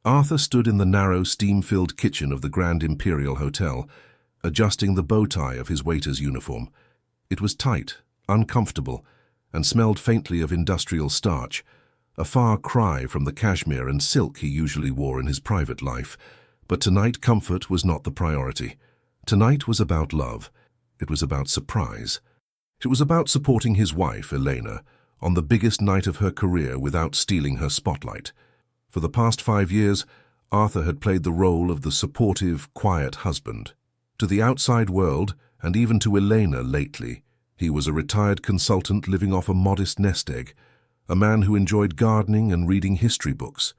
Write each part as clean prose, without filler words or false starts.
Arthur stood in the narrow, steam-filled kitchen of the Grand Imperial Hotel, adjusting the bow tie of his waiter's uniform. It was tight, uncomfortable, and smelled faintly of industrial starch, a far cry from the cashmere and silk he usually wore in his private life. But tonight comfort was not the priority. Tonight was about love. It was about surprise. It was about supporting his wife, Elena, on the biggest night of her career without stealing her spotlight. For the past 5 years, Arthur had played the role of the supportive, quiet husband. To the outside world, and even to Elena lately, he was a retired consultant living off a modest nest egg, a man who enjoyed gardening and reading history books.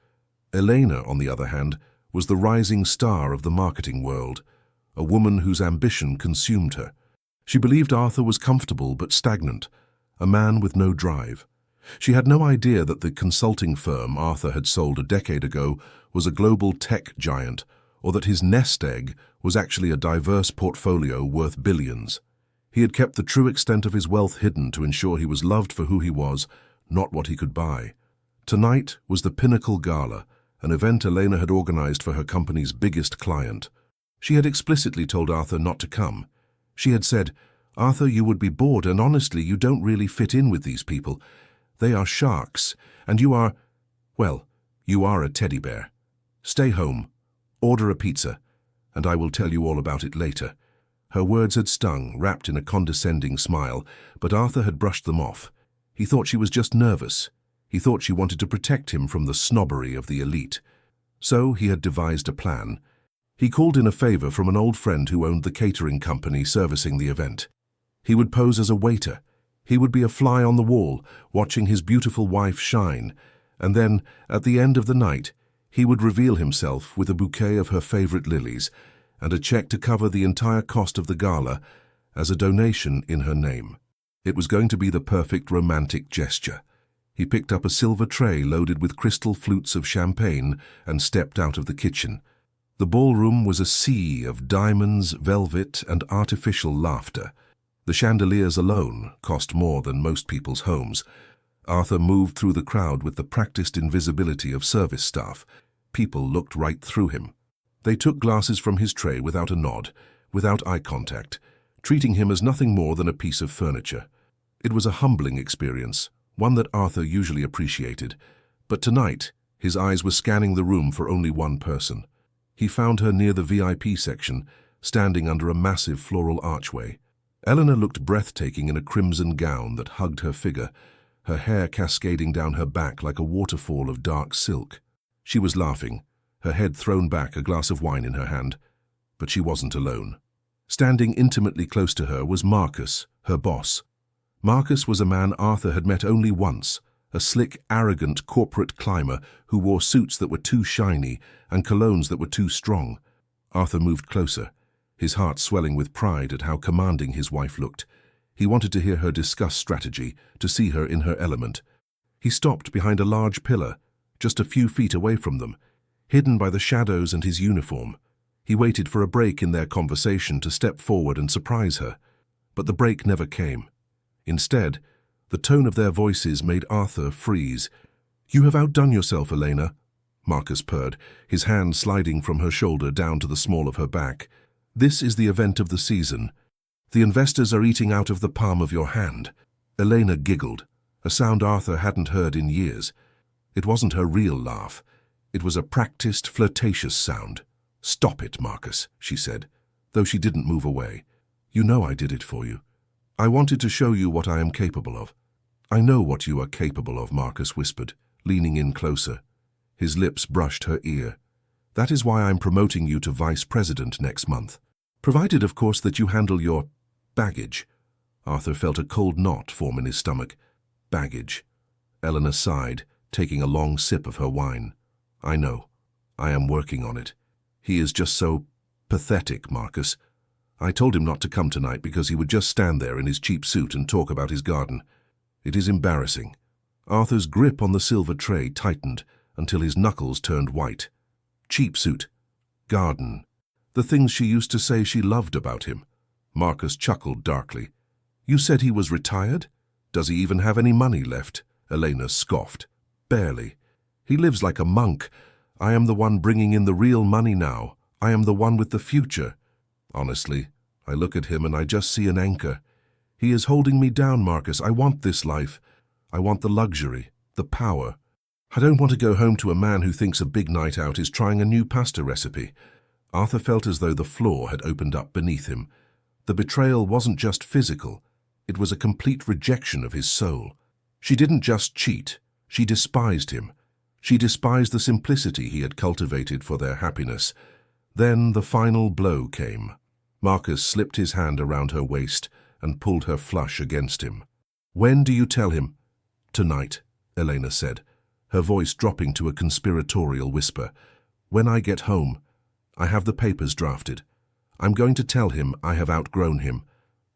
Elena, on the other hand, was the rising star of the marketing world, a woman whose ambition consumed her. She believed Arthur was comfortable but stagnant, a man with no drive. She had no idea that the consulting firm Arthur had sold a decade ago was a global tech giant, or that his nest egg was actually a diverse portfolio worth billions. He had kept the true extent of his wealth hidden to ensure he was loved for who he was, not what he could buy. Tonight was the Pinnacle Gala, an event Elena had organized for her company's biggest client. She had explicitly told Arthur not to come. She had said, "Arthur, you would be bored, and honestly, you don't really fit in with these people. They are sharks, and you are, well, you are a teddy bear. Stay home, order a pizza, and I will tell you all about it later." Her words had stung, wrapped in a condescending smile, but Arthur had brushed them off. He thought she was just nervous. He thought she wanted to protect him from the snobbery of the elite. So he had devised a plan. He called in a favor from an old friend who owned the catering company servicing the event. He would pose as a waiter. He would be a fly on the wall, watching his beautiful wife shine, and then, at the end of the night, he would reveal himself with a bouquet of her favorite lilies and a check to cover the entire cost of the gala as a donation in her name. It was going to be the perfect romantic gesture. He picked up a silver tray loaded with crystal flutes of champagne and stepped out of the kitchen. The ballroom was a sea of diamonds, velvet, and artificial laughter. The chandeliers alone cost more than most people's homes. Arthur moved through the crowd with the practiced invisibility of service staff. People looked right through him. They took glasses from his tray without a nod, without eye contact, treating him as nothing more than a piece of furniture. It was a humbling experience, one that Arthur usually appreciated. But tonight, his eyes were scanning the room for only one person. He found her near the VIP section, standing under a massive floral archway. Eleanor looked breathtaking in a crimson gown that hugged her figure, her hair cascading down her back like a waterfall of dark silk. She was laughing, her head thrown back, a glass of wine in her hand. But she wasn't alone. Standing intimately close to her was Marcus, her boss. Marcus was a man Arthur had met only once, a slick, arrogant corporate climber who wore suits that were too shiny and colognes that were too strong. Arthur moved closer, his heart swelling with pride at how commanding his wife looked. He wanted to hear her discuss strategy, to see her in her element. He stopped behind a large pillar, just a few feet away from them, hidden by the shadows and his uniform. He waited for a break in their conversation to step forward and surprise her. But the break never came. Instead, the tone of their voices made Arthur freeze. "You have outdone yourself, Elena," Marcus purred, his hand sliding from her shoulder down to the small of her back. "This is the event of the season. The investors are eating out of the palm of your hand." Elena giggled, a sound Arthur hadn't heard in years. It wasn't her real laugh. It was a practiced, flirtatious sound. "Stop it, Marcus," she said, though she didn't move away. "You know I did it for you. I wanted to show you what I am capable of." "I know what you are capable of," Marcus whispered, leaning in closer. His lips brushed her ear. "That is why I'm promoting you to vice president next month. Provided, of course, that you handle your baggage." Arthur felt a cold knot form in his stomach. Baggage. Eleanor sighed, taking a long sip of her wine. "I know. I am working on it. He is just so pathetic, Marcus. I told him not to come tonight because he would just stand there in his cheap suit and talk about his garden. It is embarrassing." Arthur's grip on the silver tray tightened until his knuckles turned white. Cheap suit. Garden. The things she used to say she loved about him. Marcus chuckled darkly. "You said he was retired? Does he even have any money left?" Elena scoffed. "Barely. He lives like a monk, I am the one bringing in the real money now. I am the one with the future. Honestly, I look at him and I just see an anchor. He is holding me down, Marcus. I want this life. I want the luxury, the power. I don't want to go home to a man who thinks a big night out is trying a new pasta recipe. Arthur felt as though the floor had opened up beneath him. The betrayal wasn't just physical. It was a complete rejection of his soul. She didn't just cheat. She despised him. She despised the simplicity he had cultivated for their happiness. Then the final blow came. Marcus slipped his hand around her waist and pulled her flush against him. "When do you tell him?" "Tonight," Elena said, her voice dropping to a conspiratorial whisper. "When I get home. I have the papers drafted. I'm going to tell him I have outgrown him.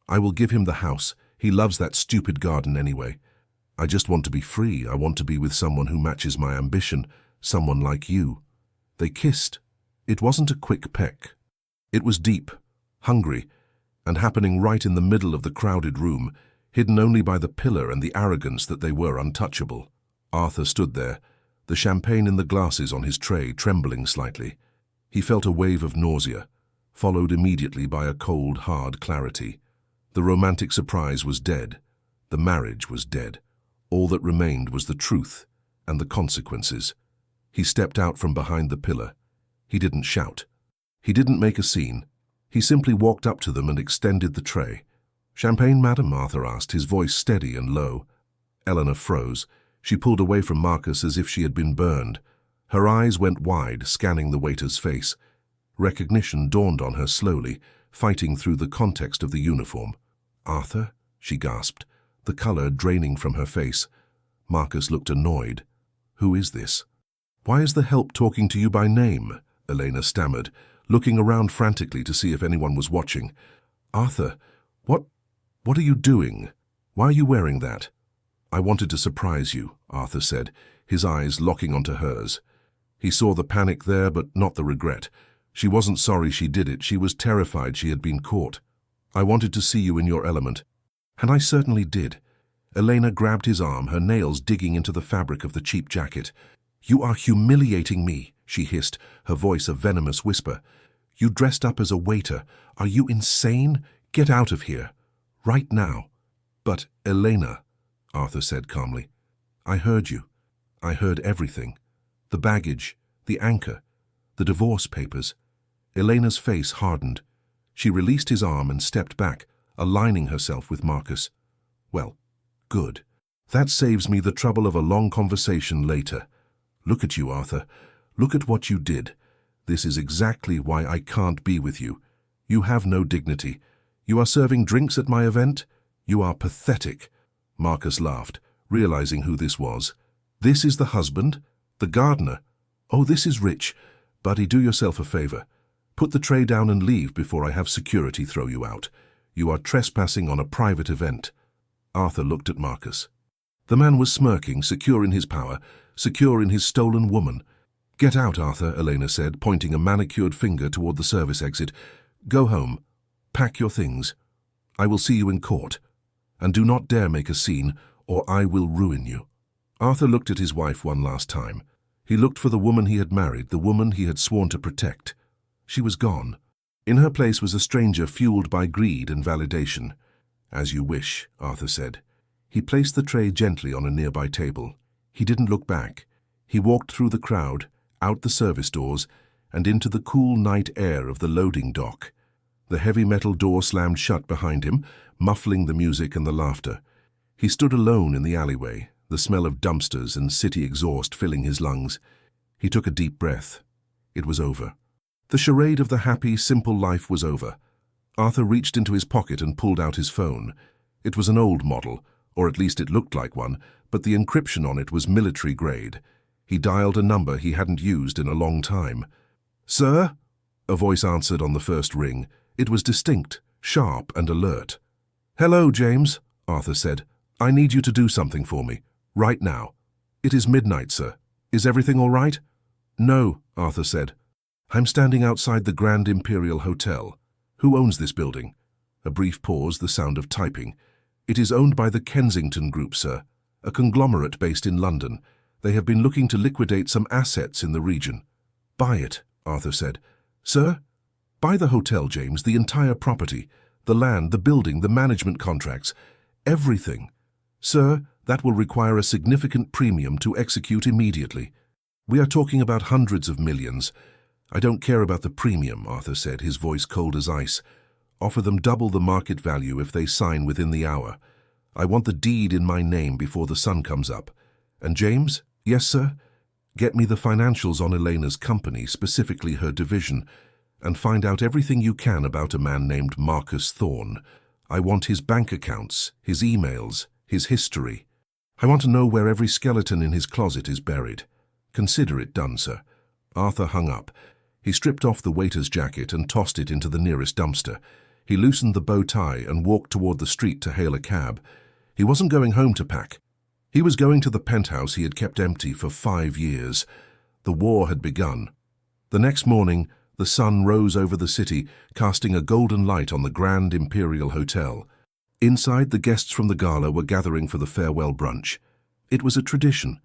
I will give him the house. He loves that stupid garden anyway. I just want to be free. I want to be with someone who matches my ambition, someone like you." They kissed. It wasn't a quick peck. It was deep, hungry, and happening right in the middle of the crowded room, hidden only by the pillar and the arrogance that they were untouchable. Arthur stood there, the champagne in the glasses on his tray trembling slightly. He felt a wave of nausea, followed immediately by a cold, hard clarity. The romantic surprise was dead. The marriage was dead. All that remained was the truth and the consequences. He stepped out from behind the pillar. He didn't shout. He didn't make a scene. He simply walked up to them and extended the tray. "Champagne, madam?" Arthur asked, his voice steady and low. Eleanor froze. She pulled away from Marcus as if she had been burned. Her eyes went wide, scanning the waiter's face. Recognition dawned on her slowly, fighting through the context of the uniform. "Arthur?" she gasped, the color draining from her face. Marcus looked annoyed. "Who is this?" "Why is the help talking to you by name?" Elena stammered, looking around frantically to see if anyone was watching. "Arthur, what are you doing? Why are you wearing that?" "I wanted to surprise you," Arthur said, his eyes locking onto hers. He saw the panic there, but not the regret. She wasn't sorry she did it. She was terrified she had been caught. "I wanted to see you in your element." "And I certainly did." Elena grabbed his arm, her nails digging into the fabric of the cheap jacket. "You are humiliating me," she hissed, her voice a venomous whisper. "You dressed up as a waiter. Are you insane? Get out of here. Right now." "But, Elena," Arthur said calmly, "I heard you. I heard everything. The baggage, the anchor, the divorce papers." Elena's face hardened. She released his arm and stepped back, aligning herself with Marcus. "Well, good. That saves me the trouble of a long conversation later. Look at you, Arthur. Look at what you did. This is exactly why I can't be with you. You have no dignity. You are serving drinks at my event? You are pathetic." Marcus laughed, realizing who this was. "This is the husband? The gardener? Oh, this is rich. Buddy, do yourself a favor. Put the tray down and leave before I have security throw you out. You are trespassing on a private event." Arthur looked at Marcus. The man was smirking, secure in his power, secure in his stolen woman. "Get out, Arthur," Elena said, pointing a manicured finger toward the service exit. "Go home. Pack your things. I will see you in court. And do not dare make a scene, or I will ruin you." Arthur looked at his wife one last time. He looked for the woman he had married, the woman he had sworn to protect. She was gone. In her place was a stranger fueled by greed and validation. "As you wish," Arthur said. He placed the tray gently on a nearby table. He didn't look back. He walked through the crowd, out the service doors, and into the cool night air of the loading dock. The heavy metal door slammed shut behind him, muffling the music and the laughter. He stood alone in the alleyway, the smell of dumpsters and city exhaust filling his lungs. He took a deep breath. It was over. The charade of the happy, simple life was over. Arthur reached into his pocket and pulled out his phone. It was an old model, or at least it looked like one, but the encryption on it was military grade. He dialed a number he hadn't used in a long time. "Sir?" A voice answered on the first ring. It was distinct, sharp and alert. "Hello, James," Arthur said. "I need you to do something for me. Right now." "It is midnight, sir. Is everything all right?" "No," Arthur said. "I'm standing outside the Grand Imperial Hotel. Who owns this building?" A brief pause, the sound of typing. "It is owned by the Kensington Group, sir, a conglomerate based in London. They have been looking to liquidate some assets in the region." Buy it, Arthur said. Sir? Buy the hotel, James, the entire property, the land, the building, the management contracts, everything. Sir, that will require a significant premium to execute immediately. We are talking about hundreds of millions. I don't care about the premium, Arthur said, his voice cold as ice. Offer them double the market value if they sign within the hour. I want the deed in my name before the sun comes up. And James? Yes, sir? Get me the financials on Elena's company, specifically her division, and find out everything you can about a man named Marcus Thorne. I want his bank accounts, his emails, his history. I want to know where every skeleton in his closet is buried. Consider it done, sir. Arthur hung up. He stripped off the waiter's jacket and tossed it into the nearest dumpster. He loosened the bow tie and walked toward the street to hail a cab. He wasn't going home to pack. He was going to the penthouse he had kept empty for 5 years. The war had begun. The next morning, the sun rose over the city, casting a golden light on the Grand Imperial Hotel. Inside, the guests from the Gala were gathering for the farewell brunch. It was a tradition.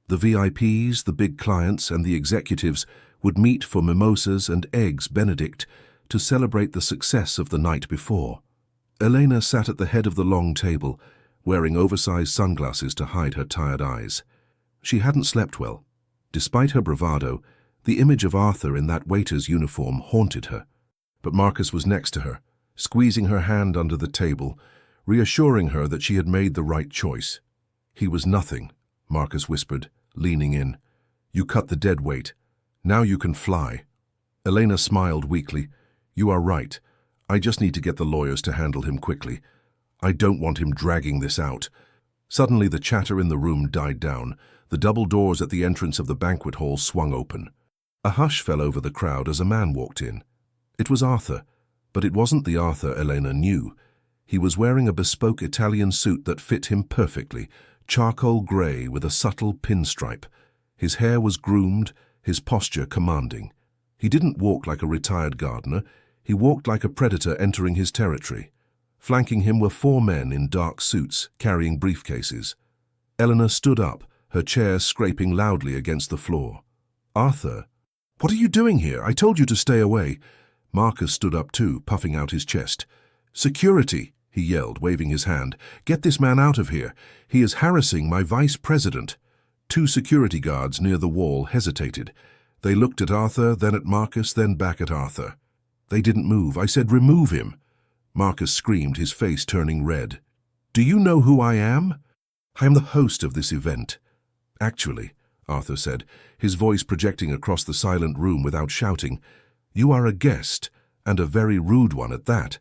The VIPs, the big clients, and the executives would meet for mimosas and eggs Benedict to celebrate the success of the night before. Elena sat at the head of the long table, wearing oversized sunglasses to hide her tired eyes. She hadn't slept well. Despite her bravado, the image of Arthur in that waiter's uniform haunted her. But Marcus was next to her, squeezing her hand under the table, reassuring her that she had made the right choice. He was nothing, Marcus whispered, leaning in. You cut the dead weight. Now you can fly. Elena smiled weakly. You are right. I just need to get the lawyers to handle him quickly. I don't want him dragging this out. Suddenly the chatter in the room died down. The double doors at the entrance of the banquet hall swung open. A hush fell over the crowd as a man walked in. It was Arthur, but it wasn't the Arthur Elena knew. He was wearing a bespoke Italian suit that fit him perfectly, charcoal grey with a subtle pinstripe. His hair was groomed, his posture commanding. He didn't walk like a retired gardener. He walked like a predator entering his territory. Flanking him were 4 men in dark suits, carrying briefcases. Eleanor stood up, her chair scraping loudly against the floor. Arthur, what are you doing here? I told you to stay away. Marcus stood up too, puffing out his chest. Security, he yelled, waving his hand. Get this man out of here. He is harassing my vice president. 2 security guards near the wall hesitated. They looked at Arthur, then at Marcus, then back at Arthur. They didn't move. I said, remove him. Marcus screamed, his face turning red. Do you know who I am? I am the host of this event. Actually, Arthur said, his voice projecting across the silent room without shouting, you are a guest, and a very rude one at that.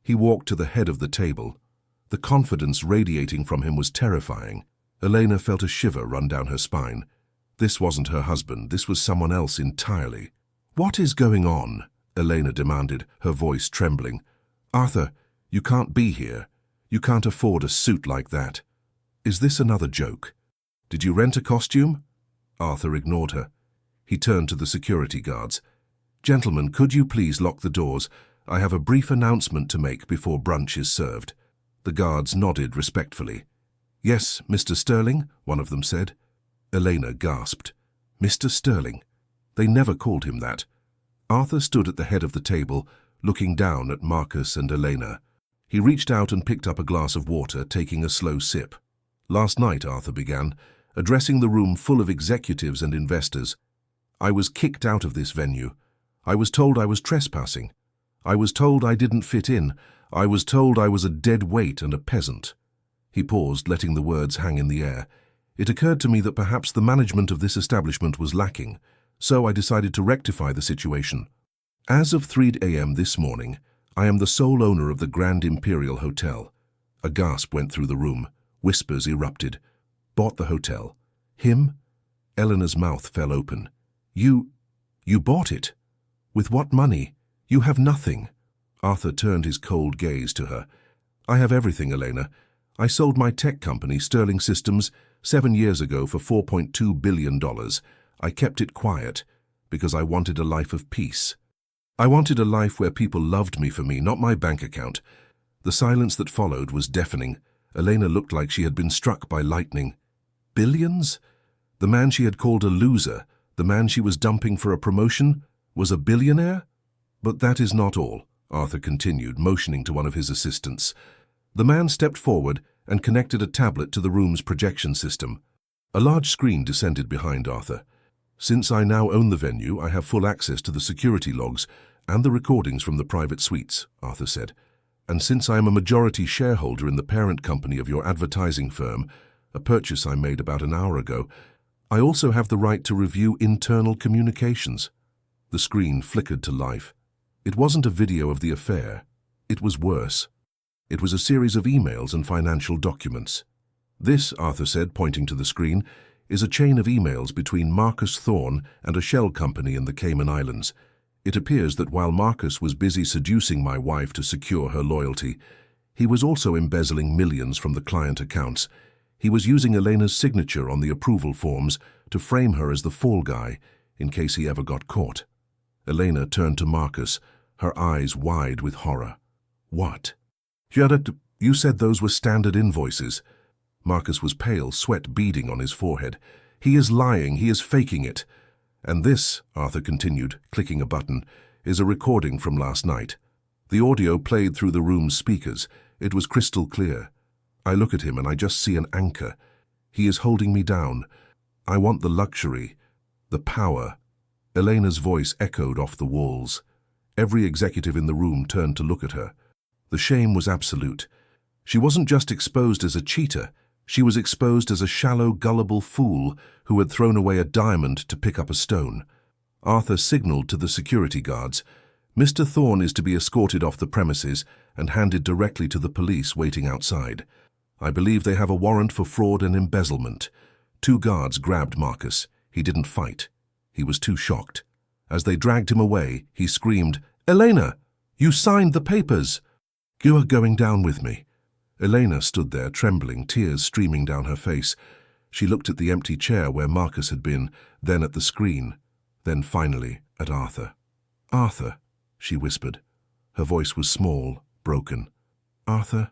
He walked to the head of the table. The confidence radiating from him was terrifying. Elena felt a shiver run down her spine. This wasn't her husband, this was someone else entirely. What is going on? Elena demanded, her voice trembling. Arthur, you can't be here. You can't afford a suit like that. Is this another joke? Did you rent a costume? Arthur ignored her. He turned to the security guards. Gentlemen, could you please lock the doors? I have a brief announcement to make before brunch is served. The guards nodded respectfully. Yes, Mr. Sterling, one of them said. Elena gasped. Mr. Sterling. They never called him that. Arthur stood at the head of the table, looking down at Marcus and Elena. He reached out and picked up a glass of water, taking a slow sip. Last night, Arthur began, addressing the room full of executives and investors. I was kicked out of this venue. I was told I was trespassing. I was told I didn't fit in. I was told I was a dead weight and a peasant. He paused, letting the words hang in the air. It occurred to me that perhaps the management of this establishment was lacking, so I decided to rectify the situation. As of 3 a.m. this morning, I am the sole owner of the Grand Imperial Hotel. A gasp went through the room. Whispers erupted. Bought the hotel. Him? Eleanor's mouth fell open. You bought it? With what money? You have nothing. Arthur turned his cold gaze to her. I have everything, Elena. I sold my tech company, Sterling Systems, 7 years ago for $4.2 billion. I kept it quiet because I wanted a life of peace. I wanted a life where people loved me for me, not my bank account. The silence that followed was deafening. Elena looked like she had been struck by lightning. Billions? The man she had called a loser, The man she was dumping for a promotion was a billionaire? But that is not all, Arthur continued, motioning to one of his assistants. The man stepped forward and connected a tablet to the room's projection system. A large screen descended behind Arthur. Since I now own the venue, I have full access to the security logs and the recordings from the private suites, Arthur said. And since I am a majority shareholder in the parent company of your advertising firm, a purchase I made about an hour ago, I also have the right to review internal communications. The screen flickered to life. It wasn't a video of the affair. It was worse. It was a series of emails and financial documents. This, Arthur said, pointing to the screen, is a chain of emails between Marcus Thorne and a shell company in the Cayman Islands. It appears that while Marcus was busy seducing my wife to secure her loyalty, he was also embezzling millions from the client accounts. He was using Elena's signature on the approval forms to frame her as the fall guy in case he ever got caught. Elena turned to Marcus, her eyes wide with horror. What? You said those were standard invoices. Marcus was pale, sweat beading on his forehead. He is lying, he is faking it. And this, Arthur continued, clicking a button, is a recording from last night. The audio played through the room's speakers. It was crystal clear. I look at him and I just see an anchor. He is holding me down. I want the luxury, the power. Elena's voice echoed off the walls. Every executive in the room turned to look at her. The shame was absolute. She wasn't just exposed as a cheater. She was exposed as a shallow, gullible fool who had thrown away a diamond to pick up a stone. Arthur signaled to the security guards. Mr. Thorne is to be escorted off the premises and handed directly to the police waiting outside. I believe they have a warrant for fraud and embezzlement. 2 guards grabbed Marcus. He didn't fight. He was too shocked. As they dragged him away, he screamed, "Elena, you signed the papers! You are going down with me." Elena stood there, trembling, tears streaming down her face. She looked at the empty chair where Marcus had been, then at the screen, then finally at Arthur. "Arthur," she whispered. Her voice was small, broken. "Arthur,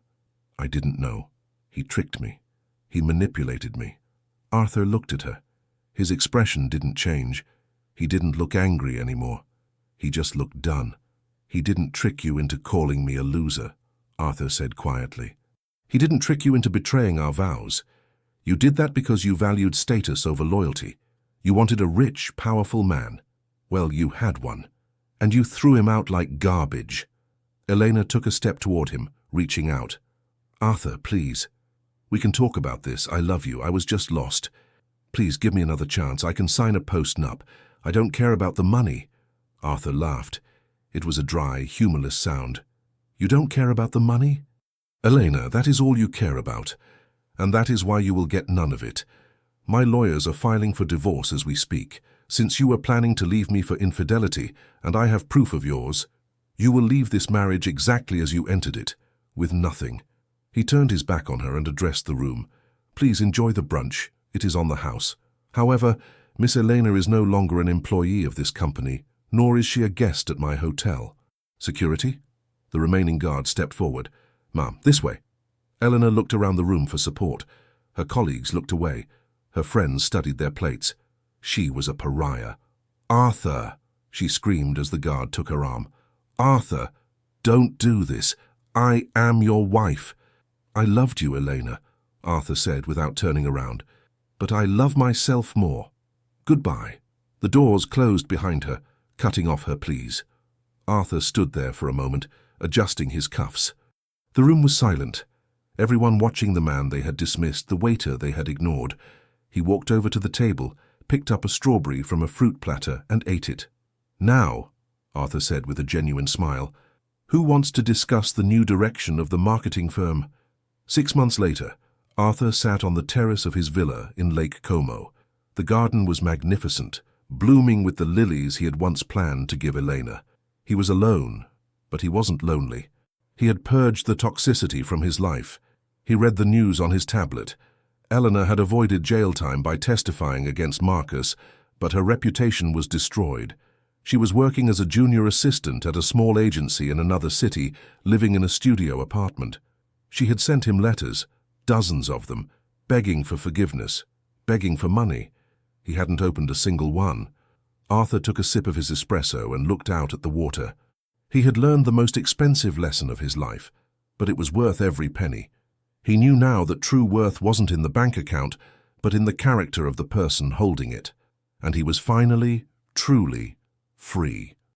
I didn't know. He tricked me. He manipulated me." Arthur looked at her. His expression didn't change. He didn't look angry anymore. He just looked done. "He didn't trick you into calling me a loser," Arthur said quietly. "He didn't trick you into betraying our vows. You did that because you valued status over loyalty. You wanted a rich, powerful man. Well, you had one. And you threw him out like garbage." Elena took a step toward him, reaching out. "Arthur, please. We can talk about this. I love you. I was just lost. Please give me another chance. I can sign a post-nup. I don't care about the money." Arthur laughed. It was a dry, humorless sound. "You don't care about the money? Elena, that is all you care about. And that is why you will get none of it. My lawyers are filing for divorce as we speak. Since you were planning to leave me for infidelity, and I have proof of yours, you will leave this marriage exactly as you entered it, with nothing." He turned his back on her and addressed the room. "Please enjoy the brunch. It is on the house. However, Miss Elena is no longer an employee of this company, nor is she a guest at my hotel." "Security?" The remaining guard stepped forward. "Ma'am, this way." Eleanor looked around the room for support. Her colleagues looked away. Her friends studied their plates. She was a pariah. "Arthur!" she screamed as the guard took her arm. "Arthur, don't do this. I am your wife." "I loved you, Elena," Arthur said without turning around. "But I love myself more. Goodbye." The doors closed behind her, cutting off her pleas. Arthur stood there for a moment, adjusting his cuffs. The room was silent, everyone watching the man they had dismissed, the waiter they had ignored. He walked over to the table, picked up a strawberry from a fruit platter and ate it. "Now," Arthur said with a genuine smile, "who wants to discuss the new direction of the marketing firm?" 6 months later, Arthur sat on the terrace of his villa in Lake Como. The garden was magnificent, blooming with the lilies he had once planned to give Elena. He was alone, but he wasn't lonely. He had purged the toxicity from his life. He read the news on his tablet. Eleanor had avoided jail time by testifying against Marcus, but her reputation was destroyed. She was working as a junior assistant at a small agency in another city, living in a studio apartment. She had sent him letters, dozens of them, begging for forgiveness, begging for money. He hadn't opened a single one. Arthur took a sip of his espresso and looked out at the water. He had learned the most expensive lesson of his life, but it was worth every penny. He knew now that true worth wasn't in the bank account, but in the character of the person holding it. And he was finally, truly, free.